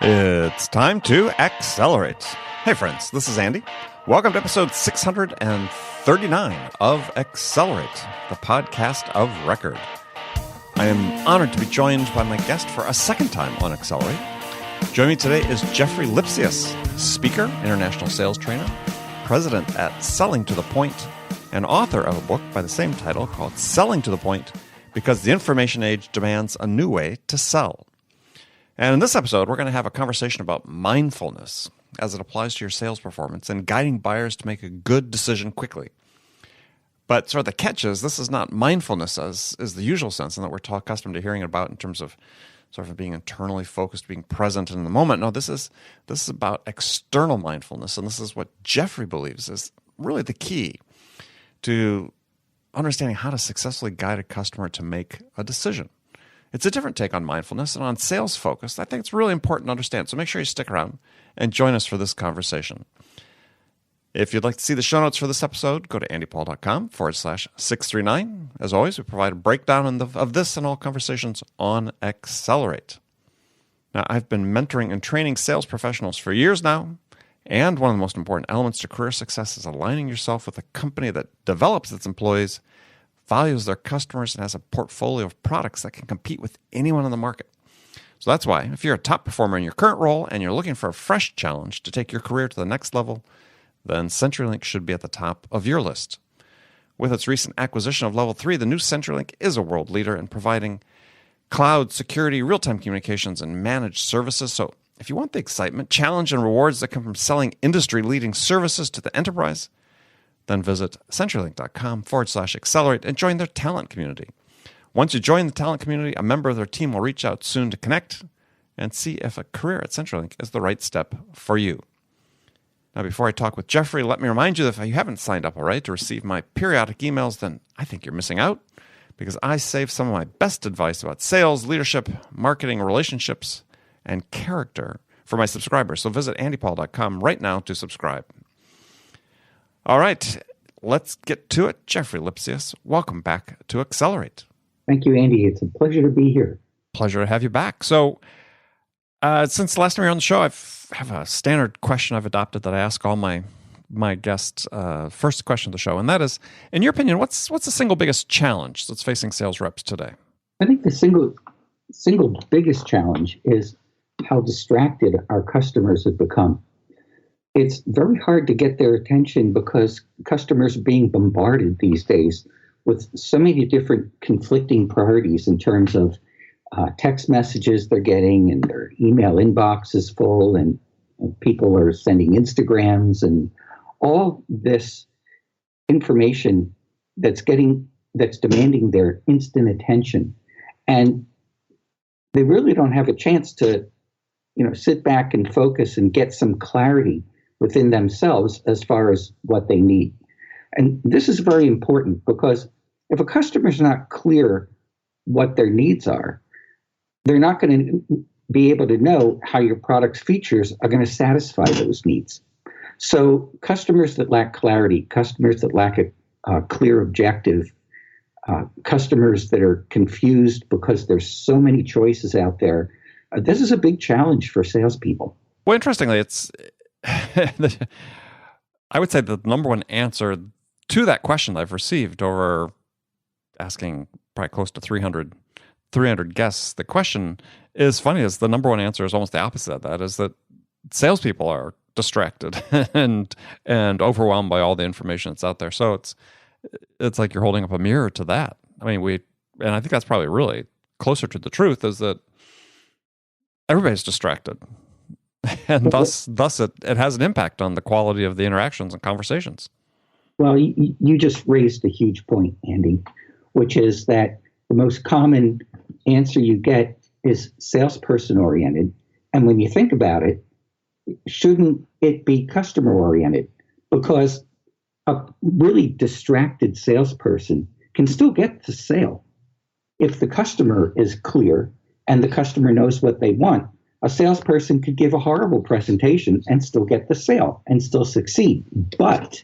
It's time to accelerate. Hey friends, this is Andy. Welcome to episode 639 of Accelerate, the podcast of record. I am honored to be joined by my guest for a second time on Accelerate. Joining me today is Jeffrey Lipsius, speaker, international sales trainer, president at Selling to the Point, and author of a book by the same title called Selling to the Point, because the information age demands a new way to sell. And in this episode, we're going to have a conversation about mindfulness as it applies to your sales performance and guiding buyers to make a good decision quickly. But sort of the catch is, this is not mindfulness as is the usual sense and that we're accustomed to hearing about in terms of sort of being internally focused, being present in the moment. No, this is about external mindfulness, and this is what Jeffrey believes is really the key to understanding how to successfully guide a customer to make a decision. It's a different take on mindfulness and on sales focus. I think it's really important to understand. So make sure you stick around and join us for this conversation. If you'd like to see the show notes for this episode, go to andypaul.com/639. As always, we provide a breakdown of this and all conversations on Accelerate. Now, I've been mentoring and training sales professionals for years now, and one of the most important elements to career success is aligning yourself with a company that develops its employees, values their customers, and has a portfolio of products that can compete with anyone in the market. So that's why, if you're a top performer in your current role and you're looking for a fresh challenge to take your career to the next level, then CenturyLink should be at the top of your list. With its recent acquisition of Level 3, the new CenturyLink is a world leader in providing cloud security, real-time communications, and managed services. So if you want the excitement, challenge, and rewards that come from selling industry-leading services to the enterprise, then visit CenturyLink.com/accelerate and join their talent community. Once you join the talent community, a member of their team will reach out soon to connect and see if a career at CenturyLink is the right step for you. Now, before I talk with Jeffrey, let me remind you that if you haven't signed up already to receive my periodic emails, then I think you're missing out, because I save some of my best advice about sales, leadership, marketing, relationships, and character for my subscribers. So visit andypaul.com right now to subscribe. All right, let's get to it. Jeffrey Lipsius, welcome back to Accelerate. Thank you, Andy. It's a pleasure to be here. Pleasure to have you back. So, since the last time you were on the show, I have a standard question I've adopted that I ask all my guests. First question of the show, and that is, in your opinion, what's the single biggest challenge that's facing sales reps today? I think the single biggest challenge is how distracted our customers have become. It's very hard to get their attention because customers are being bombarded these days with so many different conflicting priorities in terms of text messages they're getting, and their email inbox is full, and people are sending Instagrams and all this information that's demanding their instant attention. And they really don't have a chance to, sit back and focus and get some clarity within themselves as far as what they need. And this is very important, because if a customer is not clear what their needs are, they're not going to be able to know how your product's features are going to satisfy those needs. So customers that lack clarity, customers that lack a clear objective, customers that are confused because there's so many choices out there, this is a big challenge for salespeople. Well, interestingly, it's I would say the number one answer to that question I've received over asking probably close to 300 guests, the question is funny, is the number one answer is almost the opposite of that, is that salespeople are distracted and overwhelmed by all the information that's out there. So it's like you're holding up a mirror to that. I mean, and I think that's probably really closer to the truth, is that everybody's distracted. And thus it has an impact on the quality of the interactions and conversations. Well, you just raised a huge point, Andy, which is that the most common answer you get is salesperson-oriented. And when you think about it, shouldn't it be customer-oriented? Because a really distracted salesperson can still get the sale. If the customer is clear and the customer knows what they want, a salesperson could give a horrible presentation and still get the sale and still succeed. But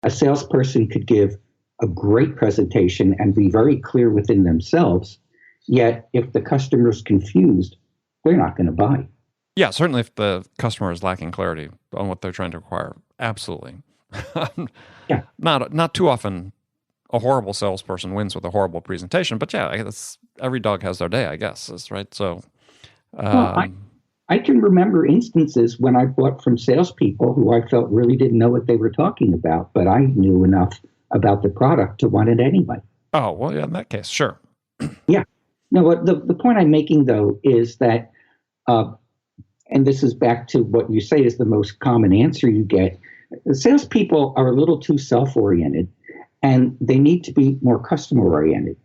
a salesperson could give a great presentation and be very clear within themselves Yet, if the customer's confused, they're not going to buy. Yeah, certainly if the customer is lacking clarity on what they're trying to acquire. Absolutely. Yeah. Not too often a horrible salesperson wins with a horrible presentation, but yeah, every dog has their day, I guess. That's right. So, Well, I can remember instances when I bought from salespeople who I felt really didn't know what they were talking about, but I knew enough about the product to want it anyway. oh, well, yeah, in that case, sure. Yeah. No, what the point I'm making, though, is that, and this is back to what you say is the most common answer you get, salespeople are a little too self-oriented, and they need to be more customer-oriented.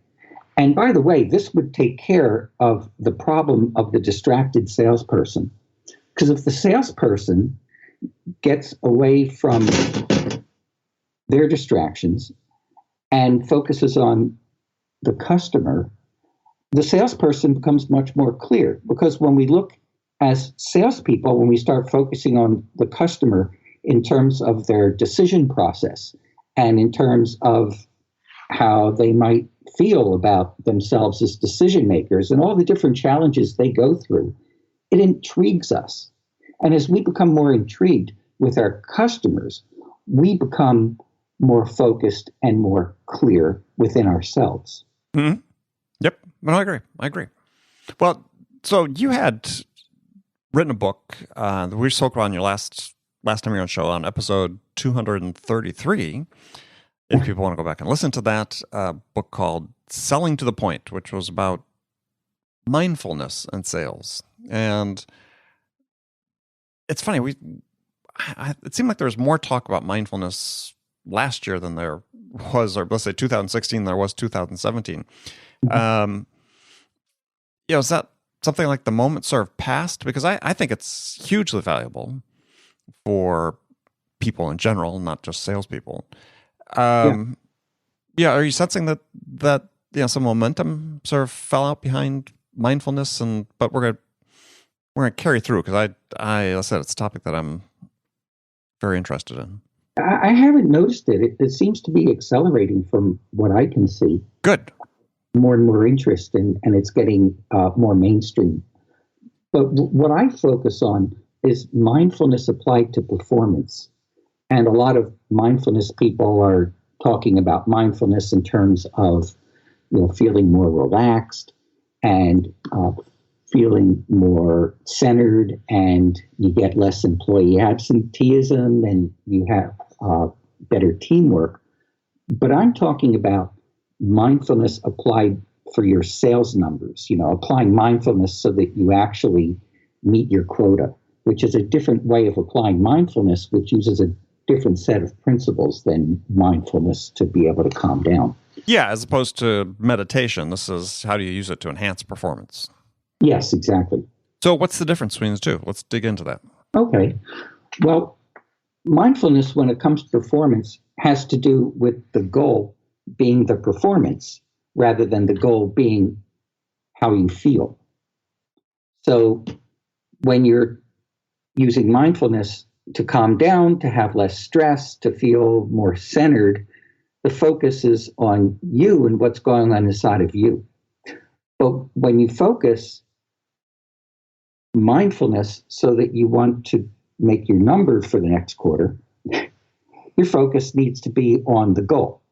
And by the way, this would take care of the problem of the distracted salesperson. Because if the salesperson gets away from their distractions and focuses on the customer, the salesperson becomes much more clear. Because when we look as salespeople, when we start focusing on the customer in terms of their decision process and in terms of how they might feel about themselves as decision makers and all the different challenges they go through, it intrigues us. And as we become more intrigued with our customers, we become more focused and more clear within ourselves. Mm-hmm. Yep. No, I agree. Well, so you had written a book that we spoke about on your last time you were on the show on episode 233. If people want to go back and listen to that, book called Selling to the Point, which was about mindfulness and sales. And it's funny, it seemed like there was more talk about mindfulness last year than there was, or let's say 2016, there was 2017. Is that something like the moment sort of passed? Because I think it's hugely valuable for people in general, not just salespeople. Are you sensing that some momentum sort of fell out behind mindfulness, but we're gonna carry through because I said it's a topic that I'm very interested in. I haven't noticed it. It seems to be accelerating from what I can see. Good. More and more interest, and it's getting more mainstream. But what I focus on is mindfulness applied to performance. And a lot of mindfulness people are talking about mindfulness in terms of, feeling more relaxed and feeling more centered, and you get less employee absenteeism and you have better teamwork. But I'm talking about mindfulness applied for your sales numbers, applying mindfulness so that you actually meet your quota, which is a different way of applying mindfulness, which uses a different set of principles than mindfulness to be able to calm down. Yeah, as opposed to meditation, this is how do you use it to enhance performance? Yes, exactly. So what's the difference between the two? Let's dig into that. Okay. Well, mindfulness, when it comes to performance, has to do with the goal being the performance rather than the goal being how you feel. So when you're using mindfulness to calm down, to have less stress, to feel more centered, the focus is on you and what's going on inside of you. But when you focus mindfulness so that you want to make your number for the next quarter, your focus needs to be on the goal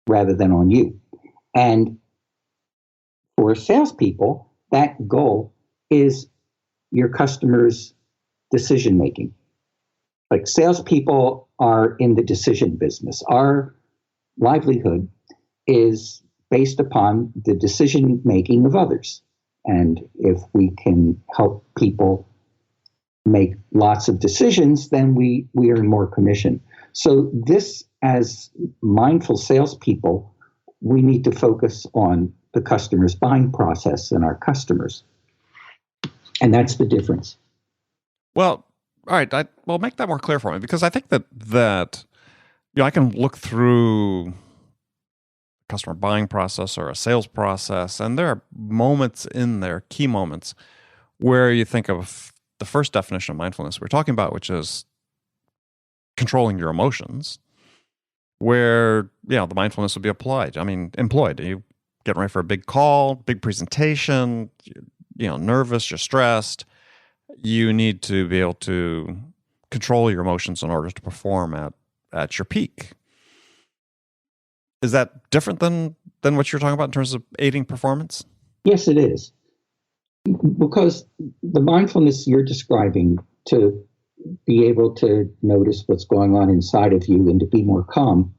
rather than on you. And for salespeople, that goal is your customers' decision making. Like salespeople are in the decision business. Our livelihood is based upon the decision making of others. And if we can help people make lots of decisions, then we earn more commission. So this, as mindful salespeople, we need to focus on the customer's buying process and our customers. And that's the difference. Well, all right. Well, make that more clear for me, because I think that I can look through customer buying process or a sales process, and there are moments in there, key moments, where you think of the first definition of mindfulness we're talking about, which is controlling your emotions, where the mindfulness would be employed. getting ready for a big call, big presentation, nervous, you're stressed. You need to be able to control your emotions in order to perform at your peak. Is that different than what you're talking about in terms of aiding performance? Yes, it is. Because the mindfulness you're describing, to be able to notice what's going on inside of you and to be more calm,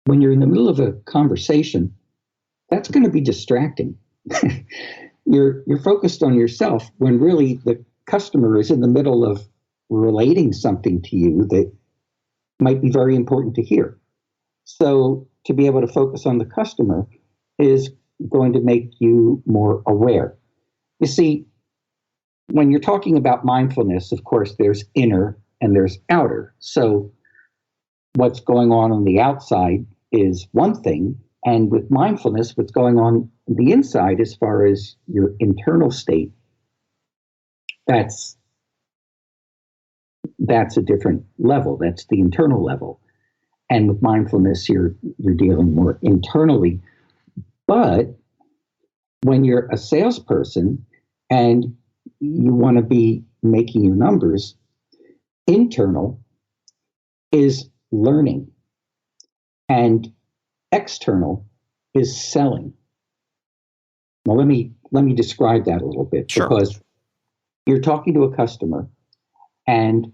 when you're in the middle of a conversation, that's going to be distracting. You're focused on yourself when really the customer is in the middle of relating something to you that might be very important to hear. So to be able to focus on the customer is going to make you more aware. You see, when you're talking about mindfulness, of course, there's inner and there's outer. So what's going on the outside is one thing. And with mindfulness, what's going on the inside as far as your internal state, that's a different level. That's the internal level. And with mindfulness, you're dealing more internally. But when you're a salesperson and you want to be making your numbers, internal is learning and external is selling. Now, let me describe that a little bit. Sure. Because you're talking to a customer, and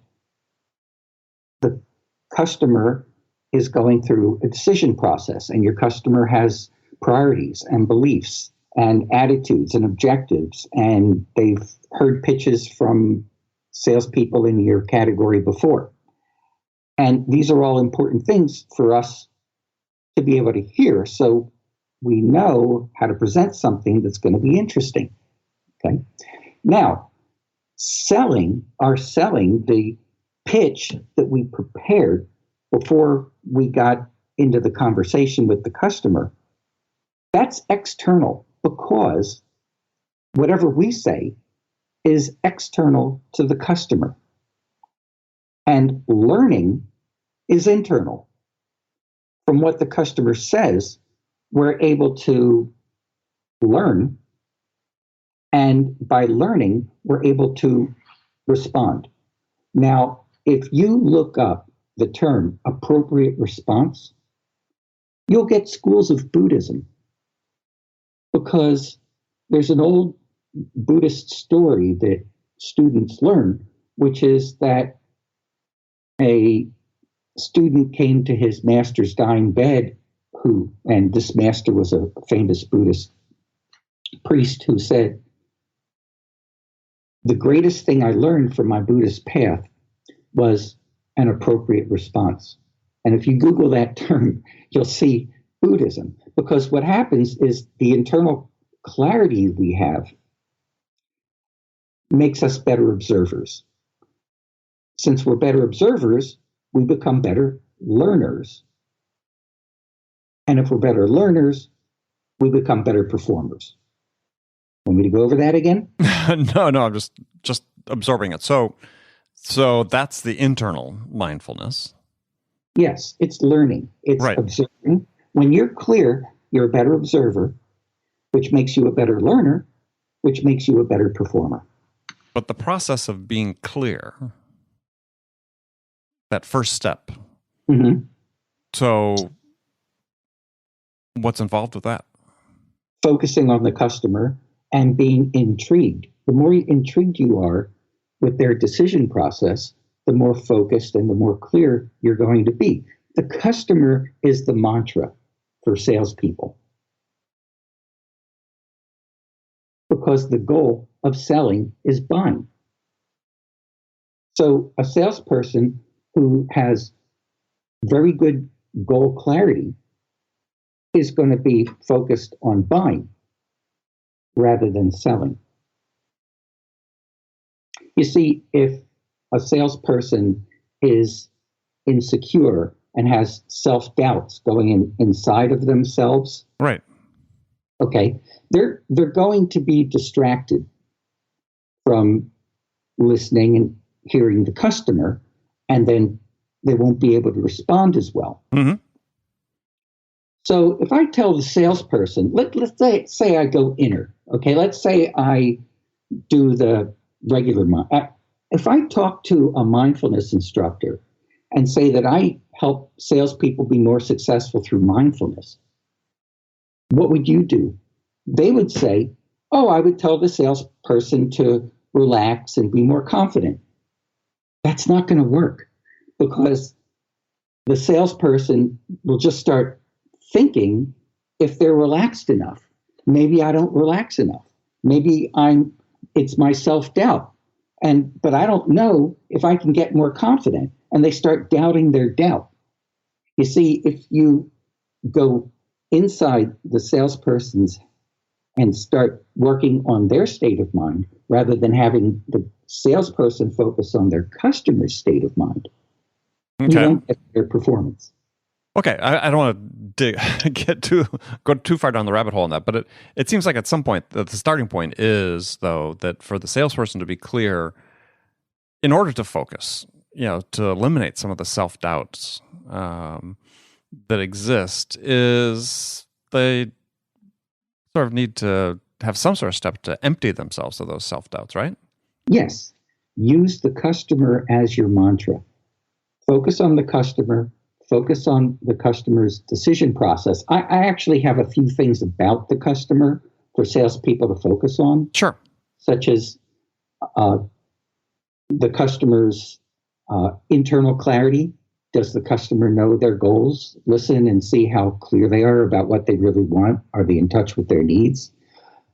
the customer is going through a decision process, and your customer has priorities and beliefs and attitudes and objectives, and they've heard pitches from salespeople in your category before. And these are all important things for us to be able to hear, so we know how to present something that's going to be interesting. Okay. Now, selling the pitch that we prepared before we got into the conversation with the customer, that's external, because whatever we say is external to the customer. And learning is internal. From what the customer says, we're able to learn. And by learning, we're able to respond. Now, if you look up the term appropriate response, you'll get schools of Buddhism, because there's an old Buddhist story that students learn, which is that a student came to his master's dying bed, and this master was a famous Buddhist priest, who said, "The greatest thing I learned from my Buddhist path was an appropriate response." And if you Google that term, you'll see Buddhism, because what happens is the internal clarity we have makes us better observers. Since we're better observers, we become better learners. And if we're better learners, we become better performers. Want me to go over that again? No, I'm just absorbing it. So that's the internal mindfulness. Yes, it's learning. It's right. Observing. When you're clear, you're a better observer, which makes you a better learner, which makes you a better performer. But the process of being clear, that first step. Mm-hmm. So what's involved with that? Focusing on the customer and being intrigued. The more intrigued you are with their decision process, the more focused and the more clear you're going to be. The customer is the mantra for salespeople, because the goal of selling is buying. So a salesperson who has very good goal clarity is going to be focused on buying rather than selling. You see, if a salesperson is insecure and has self-doubts going inside of themselves, right? Okay, they're going to be distracted from listening and hearing the customer, and then they won't be able to respond as well. Mm-hmm. So if I tell the salesperson, let's say I go inner, okay, let's say I do the regular if I talk to a mindfulness instructor and say that I help salespeople be more successful through mindfulness, what would you do? They would say, oh, I would tell the salesperson to relax and be more confident. That's not going to work because the salesperson will just start thinking if they're relaxed enough. Maybe I don't relax enough. Maybe it's my self-doubt. But I don't know if I can get more confident. And they start doubting their doubt. You see, if you go inside the salesperson's and start working on their state of mind rather than having the salesperson focus on their customer's state of mind, you won't get their performance. Okay, I don't want to go too far down the rabbit hole on that, but it seems like at some point that the starting point is, though, that for the salesperson to be clear, in order to focus, to eliminate some of the self-doubts that exist, is they sort of need to have some sort of step to empty themselves of those self-doubts, right? Yes. Use the customer as your mantra. Focus on the customer. Focus on the customer's decision process. I actually have a few things about the customer for salespeople to focus on. Sure. Such as the customer's internal clarity. Does the customer know their goals? Listen and see how clear they are about what they really want. Are they in touch with their needs?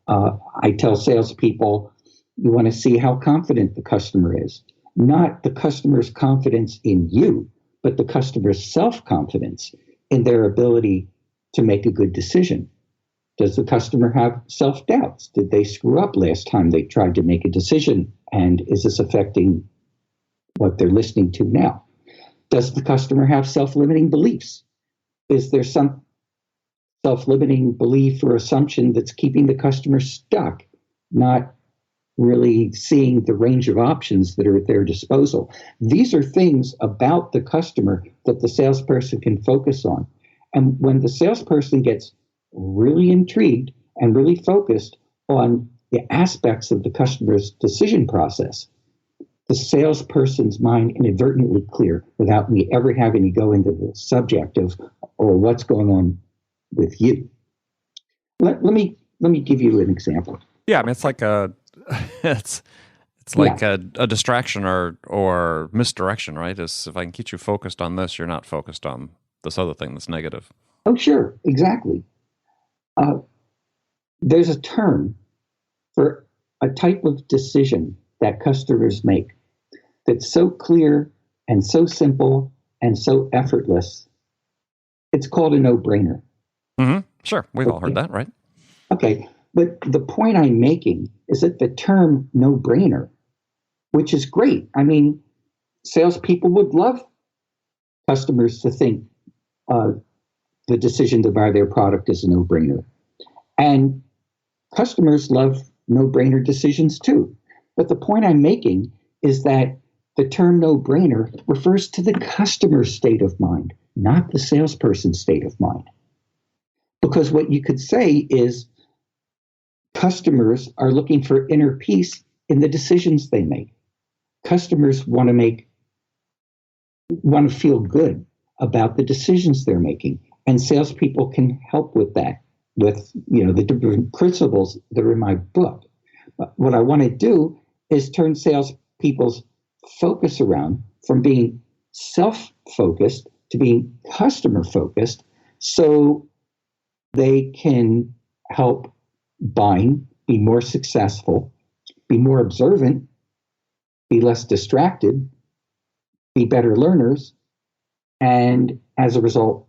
I tell salespeople, you want to see how confident the customer is. Not the customer's confidence in you, but the customer's self-confidence in their ability to make a good decision. Does the customer have self-doubts? Did they screw up last time they tried to make a decision? And is this affecting what they're listening to now? Does the customer have self-limiting beliefs? Is there some self-limiting belief or assumption that's keeping the customer stuck, not really seeing the range of options that are at their disposal? These are things about the customer that the salesperson can focus on. And when the salesperson gets really intrigued and really focused on the aspects of the customer's decision process, the salesperson's mind inadvertently clear without me ever having to go into the subject of, or what's going on with you. Let me give you an example. Yeah, I mean, it's like it's like a distraction or misdirection, right? Is if I can keep you focused on this, you're not focused on this other thing that's negative. Oh, sure, exactly. There's a term for a type of decision that customers make that's so clear and so simple and so effortless. It's called a no-brainer. Mm-hmm. Sure, we've all heard that, right? Okay, but the point I'm making is that the term no-brainer, which is great. I mean, salespeople would love customers to think the decision to buy their product is a no-brainer. And customers love no-brainer decisions too. But the point I'm making is that the term no-brainer refers to the customer's state of mind, not the salesperson's state of mind. Because what you could say is customers are looking for inner peace in the decisions they make. Customers want to feel good about the decisions they're making. And salespeople can help with that, with the different principles that are in my book. But what I want to do is turn salespeople's focus around from being self-focused to being customer-focused, so they can help buying be more successful, be more observant, be less distracted, be better learners, and as a result,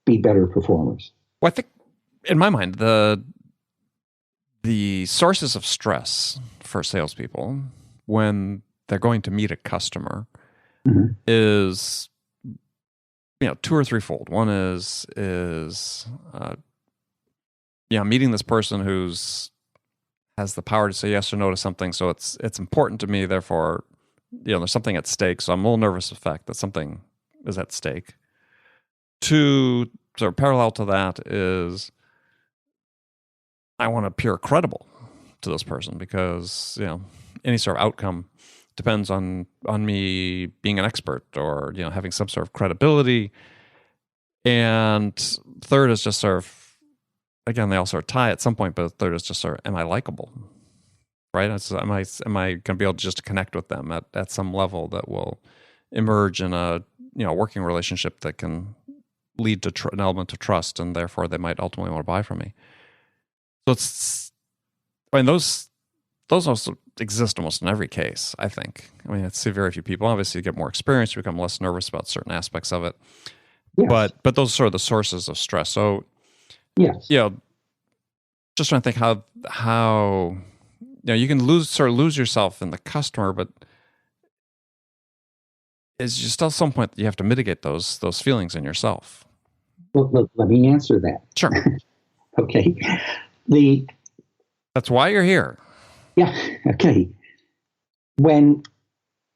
be better performers. Well, I think, in my mind, the sources of stress for salespeople when they're going to meet a customer is, two or threefold. One is meeting this person who's has the power to say yes or no to something, so it's important to me. Therefore, there's something at stake. So I'm a little nervous of the fact that something is at stake. Two, sort of parallel to that is I want to appear credible to this person because, any sort of outcome depends on me being an expert or, having some sort of credibility. And third is just sort of, again, they all sort of tie at some point, but third is just sort of, am I likable? Right? Am I going to be able to just connect with them at some level that will emerge in a working relationship that can lead to an element of trust, and therefore they might ultimately want to buy from me. So those also exist almost in every case, I think. I see very few people. Obviously, you get more experience, you become less nervous about certain aspects of it. Yes. But those are sort of the sources of stress. So, yes, just trying to think how you can lose yourself in the customer, but it's just at some point you have to mitigate those feelings in yourself. Well, look, let me answer that. Sure. Okay. That's why you're here. Yeah. Okay. When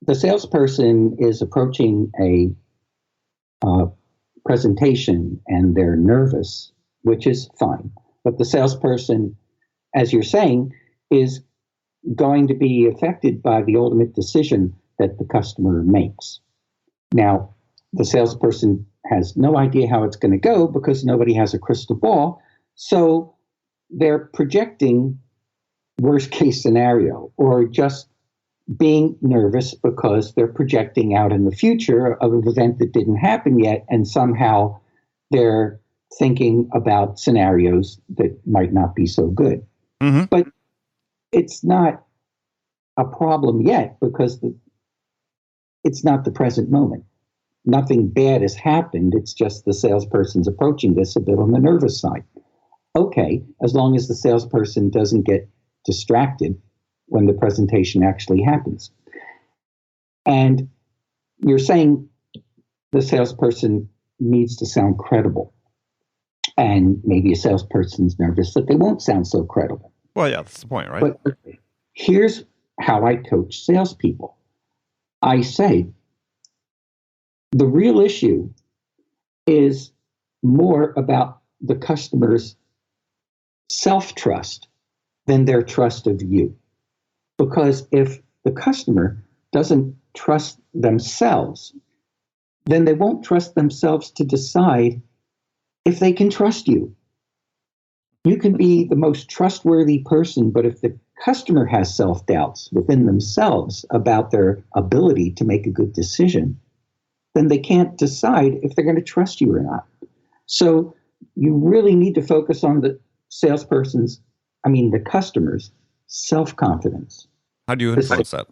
the salesperson is approaching a presentation and they're nervous, which is fine, but the salesperson, as you're saying, is going to be affected by the ultimate decision that the customer makes. Now, the salesperson has no idea how it's going to go because nobody has a crystal ball, so they're projecting worst case scenario or just being nervous because they're projecting out in the future of an event that didn't happen yet, and somehow they're thinking about scenarios that might not be so good. Mm-hmm. But it's not a problem yet because it's not the present moment. Nothing bad has happened. It's just the salesperson's approaching this a bit on the nervous side. Okay, as long as the salesperson doesn't get distracted when the presentation actually happens. And you're saying the salesperson needs to sound credible. And maybe a salesperson's nervous that they won't sound so credible. Well, yeah, that's the point, right? But here's how I coach salespeople. I say, the real issue is more about the customer's self-trust than their trust of you. Because if the customer doesn't trust themselves, then they won't trust themselves to decide if they can trust you. You can be the most trustworthy person, but if the customer has self-doubts within themselves about their ability to make a good decision, then they can't decide if they're going to trust you or not. So you really need to focus on the customer's self-confidence. How do you influence that?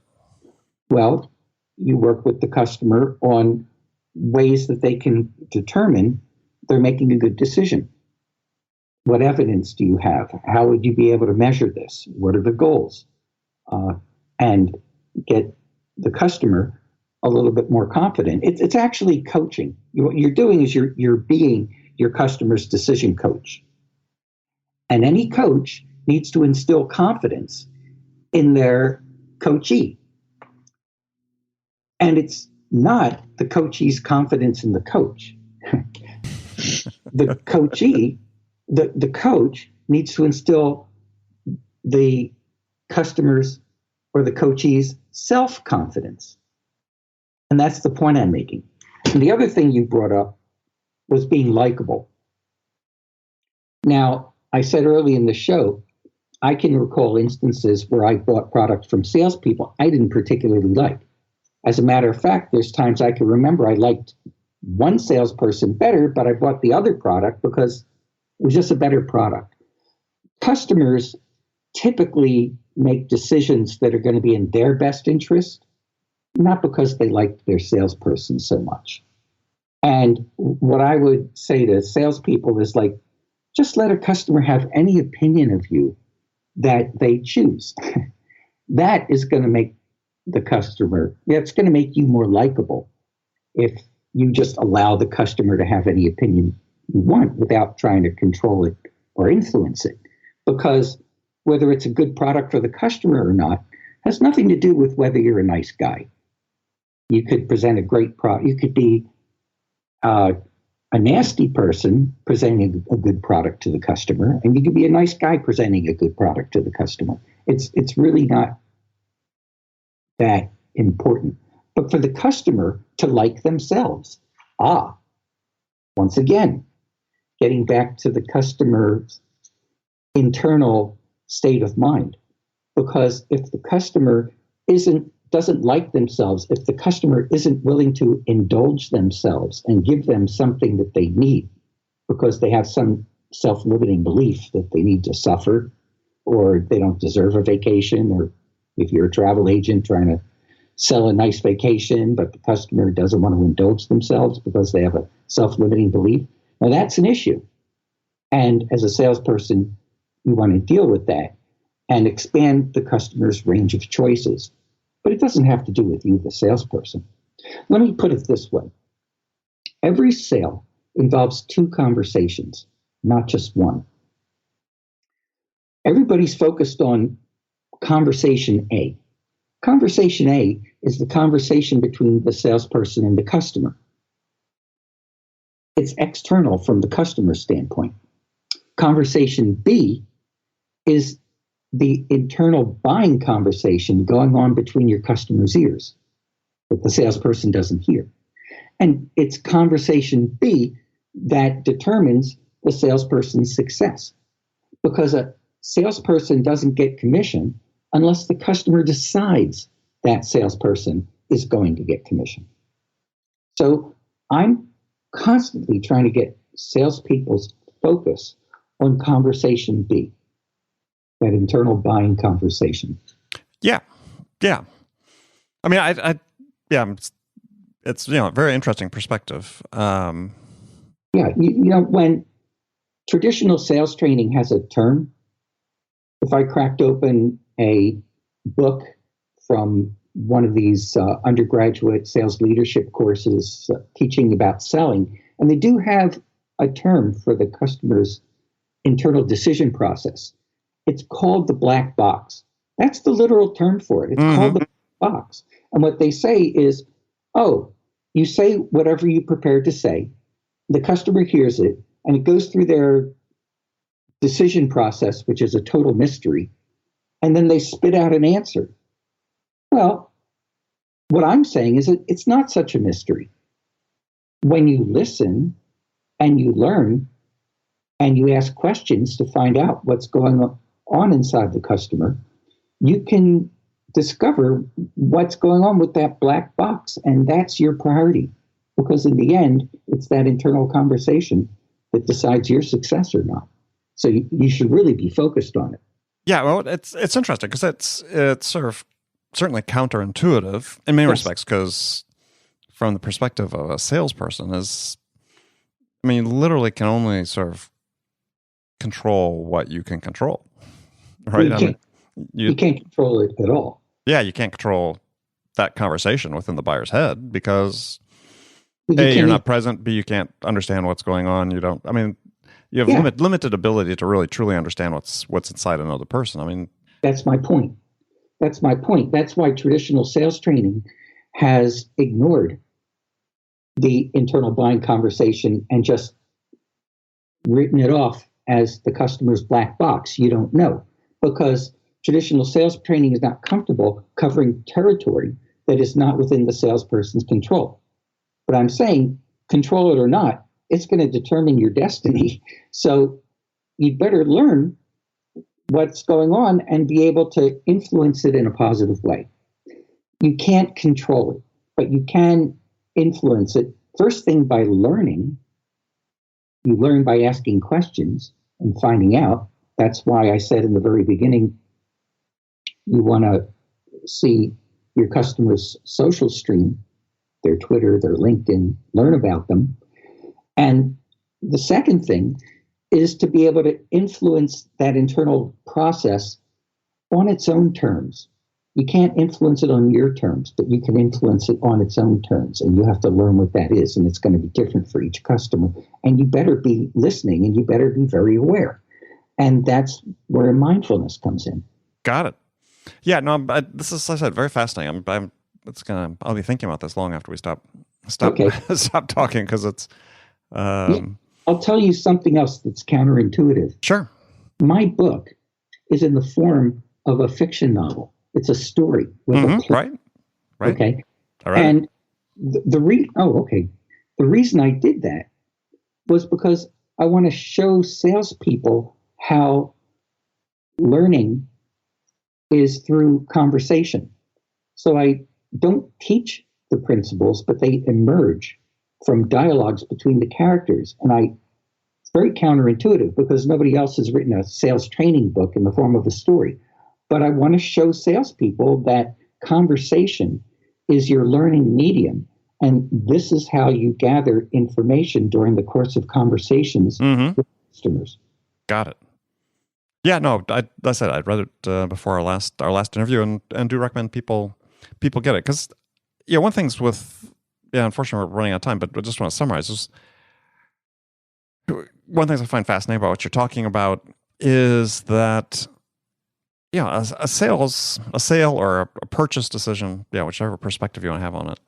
Well, you work with the customer on ways that they can determine they're making a good decision. What evidence do you have? How would you be able to measure this? What are the goals? And get the customer a little bit more confident. It's actually coaching. What you're doing is you're being your customer's decision coach. And any coach needs to instill confidence in their coachee. And it's not the coachee's confidence in the coach. The coachee, the coach needs to instill the customer's or the coachee's self-confidence. And that's the point I'm making. And the other thing you brought up was being likable. Now, I said early in the show, I can recall instances where I bought products from salespeople I didn't particularly like. As a matter of fact, there's times I can remember I liked one salesperson better, but I bought the other product because it was just a better product. Customers typically make decisions that are going to be in their best interest, not because they like their salesperson so much. And what I would say to salespeople is like, just let a customer have any opinion of you that they choose. That is going to make the customer, it's going to make you more likable if you just allow the customer to have any opinion you want without trying to control it or influence it. Because whether it's a good product for the customer or not has nothing to do with whether you're a nice guy. You could present a great product. You could be, a nasty person presenting a good product to the customer, and you can be a nice guy presenting a good product to the customer. It's really not that important. But for the customer to like themselves, once again, getting back to the customer's internal state of mind. Because if the customer doesn't like themselves, if the customer isn't willing to indulge themselves and give them something that they need because they have some self-limiting belief that they need to suffer or they don't deserve a vacation, or if you're a travel agent trying to sell a nice vacation, but the customer doesn't want to indulge themselves because they have a self-limiting belief, now that's an issue. And as a salesperson, you want to deal with that and expand the customer's range of choices. But it doesn't have to do with you, the salesperson. Let me put it this way. Every sale involves two conversations, not just one. Everybody's focused on conversation A. Conversation A is the conversation between the salesperson and the customer. It's external from the customer's standpoint. Conversation B is the internal buying conversation going on between your customer's ears that the salesperson doesn't hear. And it's conversation B that determines the salesperson's success, because a salesperson doesn't get commission unless the customer decides that salesperson is going to get commission. So I'm constantly trying to get salespeople's focus on conversation B, that internal buying conversation. Yeah. I mean, it's a very interesting perspective. When traditional sales training has a term, if I cracked open a book from one of these undergraduate sales leadership courses teaching about selling, and they do have a term for the customer's internal decision process. It's called the black box. That's the literal term for it. It's called the black box. And what they say is, you say whatever you prepared to say, the customer hears it, and it goes through their decision process, which is a total mystery, and then they spit out an answer. Well, what I'm saying is that it's not such a mystery. When you listen and you learn and you ask questions to find out what's going on inside the customer, you can discover what's going on with that black box, and that's your priority. Because in the end, it's that internal conversation that decides your success or not. So you should really be focused on it. Yeah, well, it's interesting because it's sort of certainly counterintuitive in many respects, because from the perspective of a salesperson literally can only sort of control what you can control, right? You can't control it at all. Yeah, you can't control that conversation within the buyer's head because A, you're not present, B, you can't understand what's going on. You have limited ability to really truly understand what's inside another person. That's my point. That's why traditional sales training has ignored the internal buying conversation and just written it off as the customer's black box. You don't know, because traditional sales training is not comfortable covering territory that is not within the salesperson's control. But I'm saying, control it or not, it's going to determine your destiny. So you'd better learn what's going on and be able to influence it in a positive way. You can't control it, but you can influence it. First thing, by learning. You learn by asking questions and finding out. That's why I said in the very beginning, you want to see your customer's social stream, their Twitter, their LinkedIn, learn about them. And the second thing is to be able to influence that internal process on its own terms. You can't influence it on your terms, but you can influence it on its own terms. And you have to learn what that is. And it's going to be different for each customer. And you better be listening, and you better be very aware. And that's where mindfulness comes in. Got it. Yeah, no, this is, as I said, very fascinating. I'll be thinking about this long after we stop talking, because it's Yeah. I'll tell you something else that's counterintuitive. Sure. My book is in the form of a fiction novel. It's a story with a plot. Right. Okay. I read And okay. The reason I did that was because I want to show salespeople how learning is through conversation. So I don't teach the principles, but they emerge from dialogues between the characters. And it's very counterintuitive because nobody else has written a sales training book in the form of a story. But I want to show salespeople that conversation is your learning medium. And this is how you gather information during the course of conversations with customers. Got it. Yeah, no, I said I'd read it before our last interview, and do recommend people get it, because one thing's with unfortunately we're running out of time, but I just want to summarize. Is one thing I find fascinating about what you're talking about is that a sale or a purchase decision, whichever perspective you want to have on it,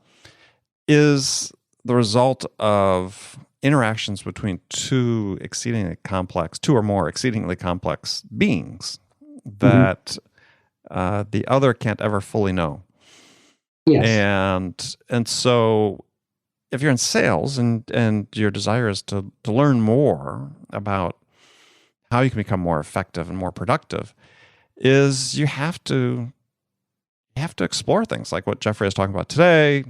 is the result of interactions between two or more exceedingly complex beings that the other can't ever fully know. Yes. And so if you're in sales and your desire is to learn more about how you can become more effective and more productive, is you have to explore things like what Jeffrey is talking about today.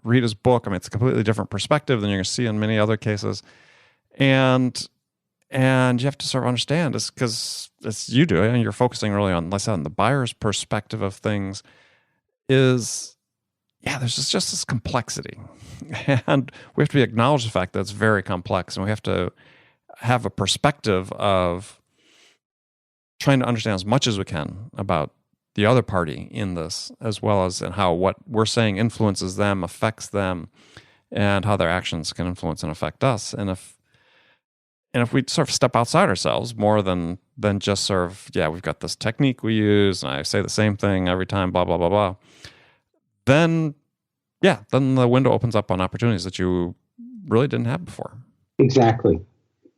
Read his book. I mean, it's a completely different perspective than you're going to see in many other cases. And you have to sort of understand this, because as you do, and you're focusing really on, like I said, on the buyer's perspective of things, is there's just this complexity. And we have to acknowledge the fact that it's very complex, and we have to have a perspective of trying to understand as much as we can about the other party in this, as well as in how what we're saying influences them, affects them, and how their actions can influence and affect us. And if we sort of step outside ourselves more than just sort of, we've got this technique we use, and I say the same thing every time, blah, blah, blah, blah, then the window opens up on opportunities that you really didn't have before. Exactly.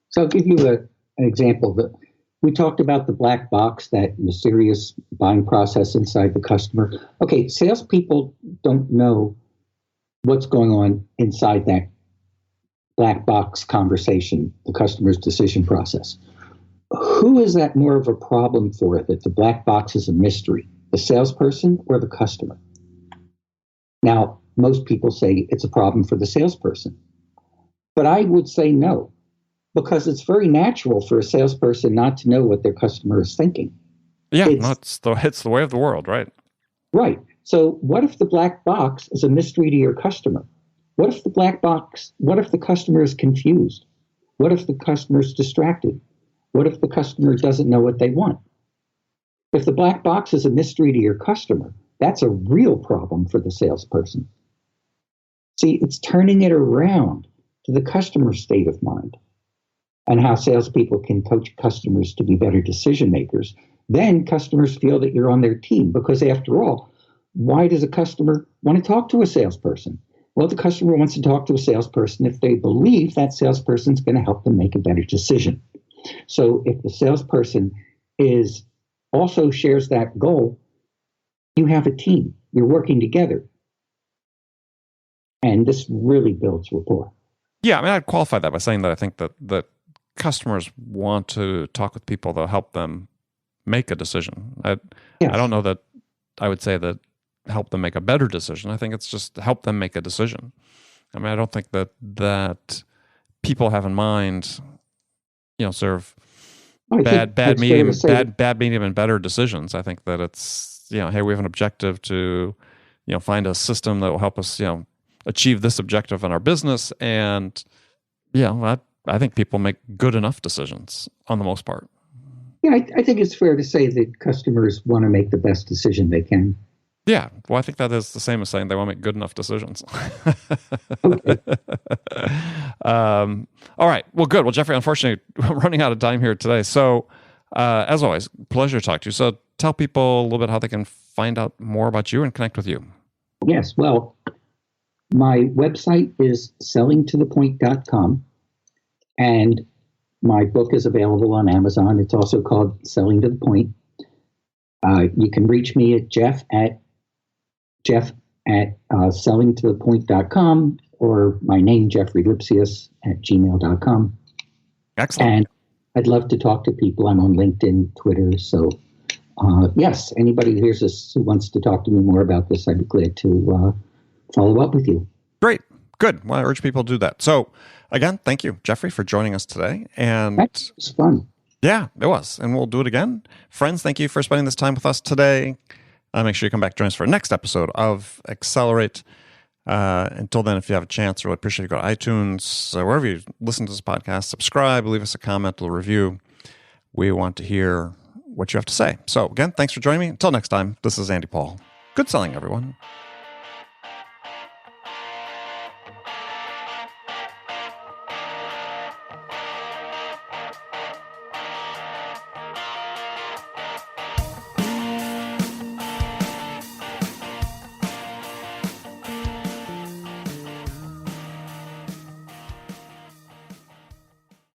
So I'll give you an example. We talked about the black box, that mysterious buying process inside the customer. Okay, salespeople don't know what's going on inside that black box conversation, the customer's decision process. Who is that more of a problem for, that the black box is a mystery, the salesperson or the customer? Now, most people say it's a problem for the salesperson, but I would say no, because it's very natural for a salesperson not to know what their customer is thinking. Yeah, it's the way of the world, right? Right. So what if the black box is a mystery to your customer? What if the customer is confused? What if the customer is distracted? What if the customer doesn't know what they want? If the black box is a mystery to your customer, that's a real problem for the salesperson. See, it's turning it around to the customer's state of mind, and how salespeople can coach customers to be better decision makers. Then customers feel that you're on their team, because after all, why does a customer want to talk to a salesperson? Well, the customer wants to talk to a salesperson if they believe that salesperson is going to help them make a better decision. So if the salesperson also shares that goal, you have a team. You're working together. And this really builds rapport. Yeah, I mean, I'd qualify that by saying that I think that customers want to talk with people that help them make a decision. I don't know that I would say that help them make a better decision. I think it's just help them make a decision. I mean, I don't think that people have in mind, sort of bad medium and better decisions. I think that it's, hey, we have an objective to, find a system that will help us, achieve this objective in our business. And I think people make good enough decisions on the most part. Yeah, I think it's fair to say that customers want to make the best decision they can. Yeah, well, I think that is the same as saying they want to make good enough decisions. Okay. All right. Well, good. Well, Jeffrey, unfortunately, we're running out of time here today. So, as always, pleasure to talk to you. So tell people a little bit how they can find out more about you and connect with you. Yes. Well, my website is sellingtothepoint.com. And my book is available on Amazon. It's also called Selling to the Point. You can reach me at jeff at sellingtothepoint.com, or my name, Jeffrey Lipsius, at gmail.com. Excellent. And I'd love to talk to people. I'm on LinkedIn, Twitter. So, yes, anybody who hears this who wants to talk to me more about this, I'd be glad to follow up with you. Great. Good. Well, I urge people to do that. So, again, thank you, Jeffrey, for joining us today. And That was fun. yeah, it was. And we'll do it again. Friends, thank you for spending this time with us today. Make sure you come back, join us for our next episode of Accelerate. Until then, if you have a chance, I really appreciate you go to iTunes, wherever you listen to this podcast, subscribe, leave us a comment, a review. We want to hear what you have to say. So again, thanks for joining me. Until next time, this is Andy Paul. Good selling, everyone.